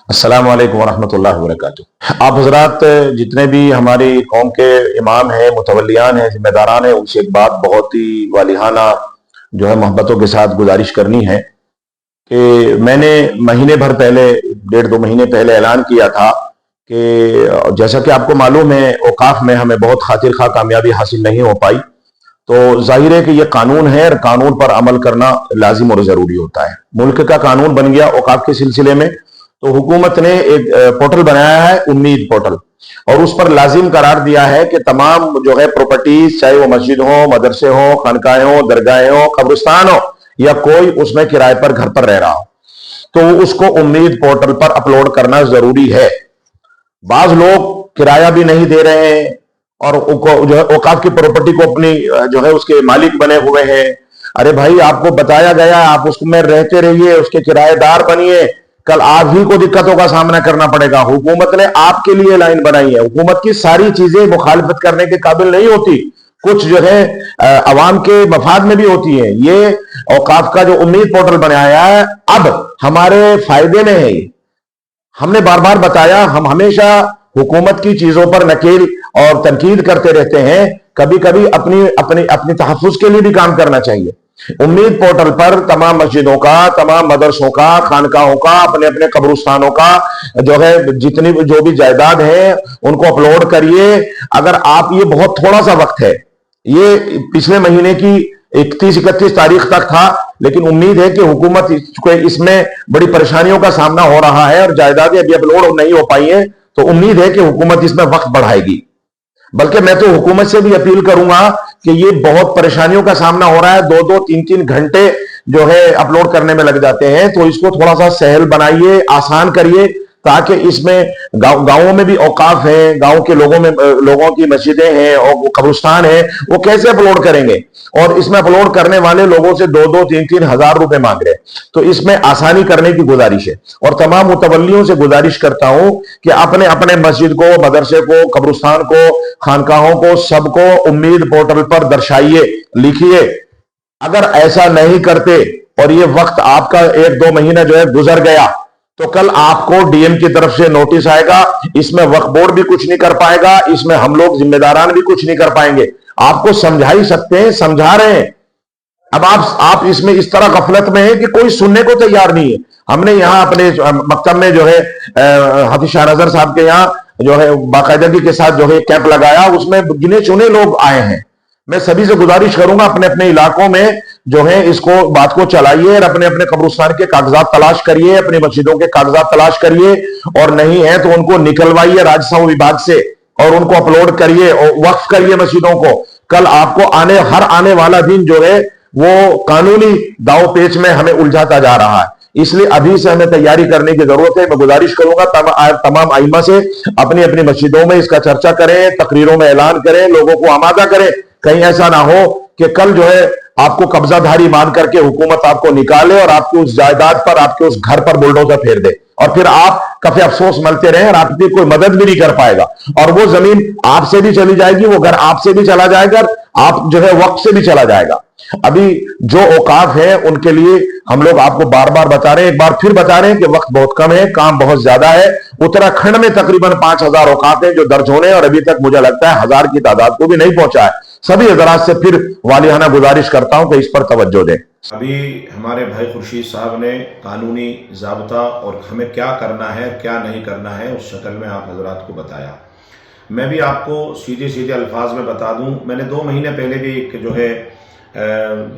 السلام علیکم ورحمۃ اللہ وبرکاتہ۔ آپ حضرات جتنے بھی ہماری قوم کے امام ہیں، متولیان ہیں، ذمہ داران ہیں، ان سے ایک بات بہت ہی والہانہ جو ہے محبتوں کے ساتھ گزارش کرنی ہے کہ میں نے مہینے بھر پہلے، 1.5-2 مہینے پہلے اعلان کیا تھا کہ جیسا کہ آپ کو معلوم ہے اوقاف میں ہمیں بہت خاطر خواہ کامیابی حاصل نہیں ہو پائی، تو ظاہر ہے کہ یہ قانون ہے اور قانون پر عمل کرنا لازم اور ضروری ہوتا ہے۔ ملک کا قانون بن گیا اوقاف کے سلسلے میں، تو حکومت نے ایک پورٹل بنایا ہے، امید پورٹل، اور اس پر لازم قرار دیا ہے کہ تمام جو ہے پراپرٹیز، چاہے وہ مسجد ہو، مدرسے ہو، خانقاہیں ہو، درگاہیں ہو، قبرستان ہو، یا کوئی اس میں کرائے پر گھر پر رہ رہا ہو، تو اس کو امید پورٹل پر اپلوڈ کرنا ضروری ہے۔ بعض لوگ کرایہ بھی نہیں دے رہے ہیں اور جو ہے اوقاف کی پراپرٹی کو اپنی جو ہے اس کے مالک بنے ہوئے ہیں۔ ارے بھائی، آپ کو بتایا گیا آپ اس میں رہتے رہیے، اس کے کرایہ دار بنیے، کل آپ ہی کو دقتوں کا سامنا کرنا پڑے گا۔ حکومت نے آپ کے لیے لائن بنائی ہے، حکومت کی ساری چیزیں مخالفت کرنے کے قابل نہیں ہوتی، کچھ جو ہے عوام کے مفاد میں بھی ہوتی ہیں۔ یہ اوقاف کا جو امید پورٹل بنایا ہے اب ہمارے فائدے میں ہے۔ ہم نے بار بار بتایا، ہم ہمیشہ حکومت کی چیزوں پر نکیل اور تنقید کرتے رہتے ہیں، کبھی کبھی اپنی تحفظ کے لیے بھی کام کرنا چاہیے۔ امید پورٹل پر تمام مسجدوں کا، تمام مدرسوں کا، خانقاہوں کا، اپنے اپنے قبرستانوں کا جو ہے جتنی جو بھی جائیداد ہیں ان کو اپلوڈ کریے۔ اگر آپ، یہ بہت تھوڑا سا وقت ہے، یہ پچھلے مہینے کی 31 تاریخ تک تھا، لیکن امید ہے کہ حکومت کو اس میں بڑی پریشانیوں کا سامنا ہو رہا ہے اور جائیدادیں ابھی اپلوڈ نہیں ہو پائی ہیں، تو امید ہے کہ حکومت اس میں وقت بڑھائے گی۔ بلکہ میں تو حکومت سے بھی اپیل کروں گا کہ یہ بہت پریشانیوں کا سامنا ہو رہا ہے، 2-3 گھنٹے جو ہے اپلوڈ کرنے میں لگ جاتے ہیں، تو اس کو تھوڑا سا سہل بنائیے، آسان کریے، تاکہ اس میں گاؤں میں بھی اوقاف ہیں، گاؤں کے لوگوں کی مسجدیں ہیں اور قبرستان ہیں، وہ کیسے اپلوڈ کریں گے؟ اور اس میں اپلوڈ کرنے والے لوگوں سے 2-3 ہزار روپے مانگ رہے، تو اس میں آسانی کرنے کی گزارش ہے۔ اور تمام متولیوں سے گزارش کرتا ہوں کہ اپنے مسجد کو، مدرسے کو، قبرستان کو، خانقاہوں کو، سب کو امید پورٹل پر درشائیے، لکھیے۔ اگر ایسا نہیں کرتے اور یہ وقت آپ کا 1-2 مہینہ جو ہے گزر گیا، تو کل آپ کو ڈی ایم کی طرف سے نوٹس آئے گا، اس میں وقف بورڈ بھی کچھ نہیں کر پائے گا، اس میں ہم لوگ ذمہ داران بھی کچھ نہیں کر پائیں گے۔ آپ کو سمجھا ہی سکتے ہیں، سمجھا رہے ہیں، اب آپ اس میں اس طرح غفلت میں ہیں کہ کوئی سننے کو تیار نہیں ہے۔ ہم نے یہاں اپنے مکتب میں جو ہے حافظ شاہ نظر صاحب کے یہاں جو ہے باقاعدگی کے ساتھ جو ہے کیمپ لگایا، اس میں گنے چنے لوگ آئے ہیں۔ میں سبھی سے گزارش کروں گا، اپنے اپنے علاقوں میں جو ہے اس کو بات کو چلائیے، اور اپنے اپنے قبرستان کے کاغذات تلاش کریے، اپنی مسجدوں کے کاغذات تلاش کریے، اور نہیں ہے تو ان کو نکلوائیے راجسو وبھاگ سے اور ان کو اپلوڈ کریے اور وقف کریے مسجدوں کو۔ کل آپ کو ہر آنے والا دن جو ہے وہ قانونی داؤ پیچ میں ہمیں الجھاتا جا رہا ہے، اس لیے ابھی سے ہمیں تیاری کرنے کی ضرورت ہے۔ میں گزارش کروں گا تمام ائمہ سے، اپنی اپنی مسجدوں میں اس کا چرچا کریں، تقریروں میں اعلان کریں، لوگوں کو آمادہ کریں۔ کہیں ایسا نہ ہو کہ کل جو ہے آپ کو قبضہ دھاری مان کر کے حکومت آپ کو نکالے اور آپ کو اس جائیداد پر، آپ کے اس گھر پر بلڈوزر پھیر دے، اور پھر آپ کفے افسوس ملتے رہیں اور آپ کی کوئی مدد بھی نہیں کر پائے گا، اور وہ زمین آپ سے بھی چلی جائے گی، وہ گھر آپ سے بھی چلا جائے گا، آپ جو ہے وقت سے بھی چلا جائے گا۔ ابھی جو اوقاف ہیں ان کے لیے ہم لوگ آپ کو بار بار بتا رہے ہیں، ایک بار پھر بتا رہے ہیں کہ وقت بہت کم ہے، کام بہت زیادہ ہے۔ اتراکھنڈ میں تقریباً 5,000 اوقاف ہیں جو درج ہونے، اور ابھی تک مجھے لگتا ہے 1,000 کی تعداد کو بھی نہیں پہنچا ہے۔ سبھی حضرات سے پھر والہانہ گزارش کرتا ہوں کہ اس پر توجہ دیں۔ ابھی ہمارے بھائی خورشید صاحب نے قانونی ضابطہ اور ہمیں کیا کرنا ہے کیا نہیں کرنا ہے اس شکل میں آپ حضرات کو بتایا۔ میں بھی آپ کو سیدھے الفاظ میں بتا دوں، میں نے 2 مہینے پہلے بھی ایک جو ہے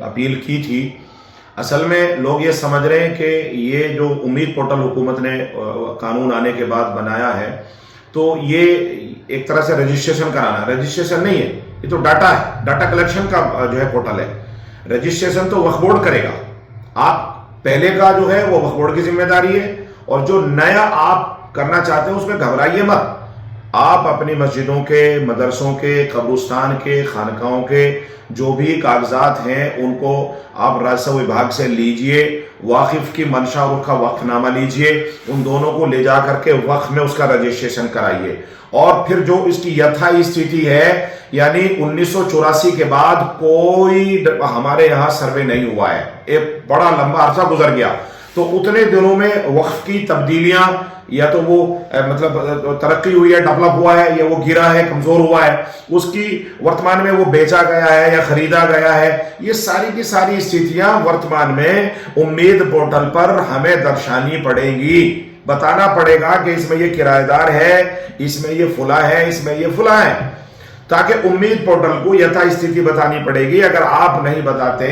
اپیل کی تھی۔ اصل میں لوگ یہ سمجھ رہے ہیں کہ یہ جو امید پورٹل حکومت نے قانون آنے کے بعد بنایا ہے، تو یہ ایک طرح سے رجسٹریشن کرانا، رجسٹریشن نہیں ہے، یہ تو ڈاٹا ہے، ڈاٹا کلیکشن کا جو ہے پورٹل ہے۔ رجسٹریشن تو وقف بورڈ کرے گا، آپ پہلے کا جو ہے وہ وقف بورڈ کی ذمہ داری ہے، اور جو نیا آپ کرنا چاہتے ہیں اس میں گھبرائیے مت۔ آپ اپنی مسجدوں کے، مدرسوں کے، قبرستان کے، خانقاہوں کے جو بھی کاغذات ہیں ان کو آپ راجسو وبھاگ سے لیجئے، واقف کی منشا اور اس کا وقف نامہ لیجئے، ان دونوں کو لے جا کر کے وقف میں اس کا رجسٹریشن کرائیے۔ اور پھر جو اس کی یتھا استھتی ہے، یعنی 1984 کے بعد کوئی ہمارے یہاں سروے نہیں ہوا ہے، ایک بڑا لمبا عرصہ گزر گیا، تو اتنے دنوں میں وقف کی تبدیلیاں یا تو وہ مطلب ترقی ہوئی ہے، ڈیولپ ہوا ہے، یا وہ گرا ہے، کمزور ہوا ہے، اس کی ورتمان میں وہ بیچا گیا ہے یا خریدا گیا ہے، یہ ساری کی ساری استھتیاں ورتمان میں امید پورٹل پر ہمیں درشانی پڑے گی، بتانا پڑے گا کہ اس میں یہ کرایہ دار ہے، اس میں یہ فلاں ہے، اس میں یہ فلاں ہے، تاکہ امید پورٹل کو یتھا استھتی بتانی پڑے گی۔ اگر آپ نہیں بتاتے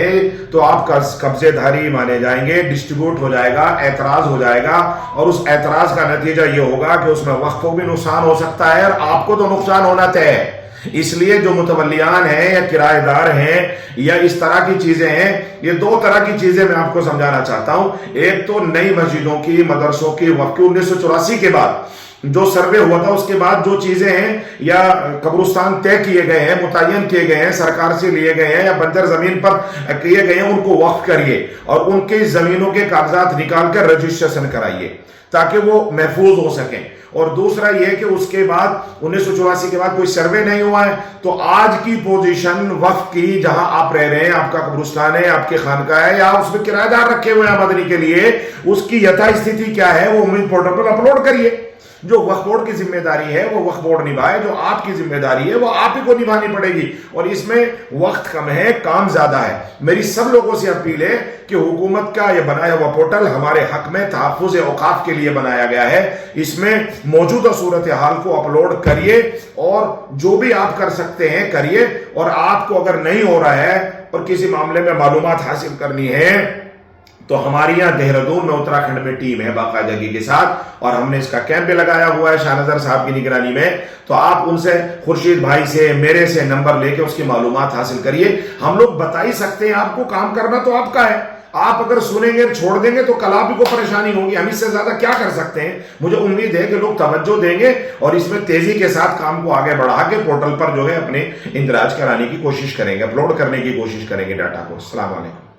تو آپ قبضے دھاری مانے جائیں گے، ڈسٹریبیوٹ ہو جائے گا، اعتراض ہو جائے گا، اور اس اعتراض کا نتیجہ یہ ہوگا کہ اس میں وقف کو بھی نقصان ہو سکتا ہے اور آپ کو تو نقصان ہونا طے ہے۔ اس لیے جو متولیان ہیں یا کرایہ دار ہیں یا اس طرح کی چیزیں ہیں، یہ دو طرح کی چیزیں میں آپ کو سمجھانا چاہتا ہوں۔ ایک تو نئی مسجدوں کی، مدرسوں کی وقف 1984 کے بعد جو سروے ہوا تھا، اس کے بعد جو چیزیں ہیں یا قبرستان طے کیے گئے ہیں، متعین کیے گئے ہیں، سرکار سے لیے گئے ہیں یا بنجر زمین پر کیے گئے ہیں، ان کو وقف کریے اور ان کی زمینوں کے کاغذات نکال کر رجسٹریشن کرائیے تاکہ وہ محفوظ ہو سکیں۔ اور دوسرا یہ کہ اس کے بعد 1984 کے بعد کوئی سروے نہیں ہوا ہے، تو آج کی پوزیشن وقف کی جہاں آپ رہ رہے ہیں، آپ کا قبرستان ہے، آپ کی خانقاہ ہے، یا اس میں کرایہ دار رکھے ہوئے ہیں مدنی کے لیے، اس کی یتھا استھتی کیا ہے وہ امید پورٹل پر اپلوڈ کریے۔ جو وقف بورڈ کی ذمہ داری ہے وہ وقف بورڈ نبھائے، جو آپ کی ذمہ داری ہے وہ آپ ہی کو نبھانی پڑے گی، اور اس میں وقت کم ہے، کام زیادہ ہے۔ میری سب لوگوں سے اپیل ہے کہ حکومت کا یہ بنایا ہوا پورٹل ہمارے حق میں تحفظ اوقاف کے لیے بنایا گیا ہے، اس میں موجودہ صورتحال کو اپلوڈ کریے اور جو بھی آپ کر سکتے ہیں کریے، اور آپ کو اگر نہیں ہو رہا ہے اور کسی معاملے میں معلومات حاصل کرنی ہے تو ہماری یہاں دہرادون میں اتراکھنڈ میں ٹیم ہے باقاعدگی کے ساتھ، اور ہم نے اس کا کیمپ بھی لگایا ہوا ہے شاہ نظر صاحب کی نگرانی میں، تو آپ ان سے، خورشید بھائی سے، میرے سے نمبر لے کے اس کی معلومات حاصل کریے۔ ہم لوگ بتا ہی سکتے ہیں آپ کو، کام کرنا تو آپ کا ہے، آپ اگر سنیں گے چھوڑ دیں گے تو کل آپ کو پریشانی ہوگی، ہم اس سے زیادہ کیا کر سکتے ہیں۔ مجھے امید ہے کہ لوگ توجہ دیں گے اور اس میں تیزی کے ساتھ کام کو آگے بڑھا کے پورٹل پر جو ہے اپنے اندراج کرانے کی کوشش کریں گے، اپلوڈ کرنے کی کوشش کریں گے ڈاٹا کو۔ السلام علیکم۔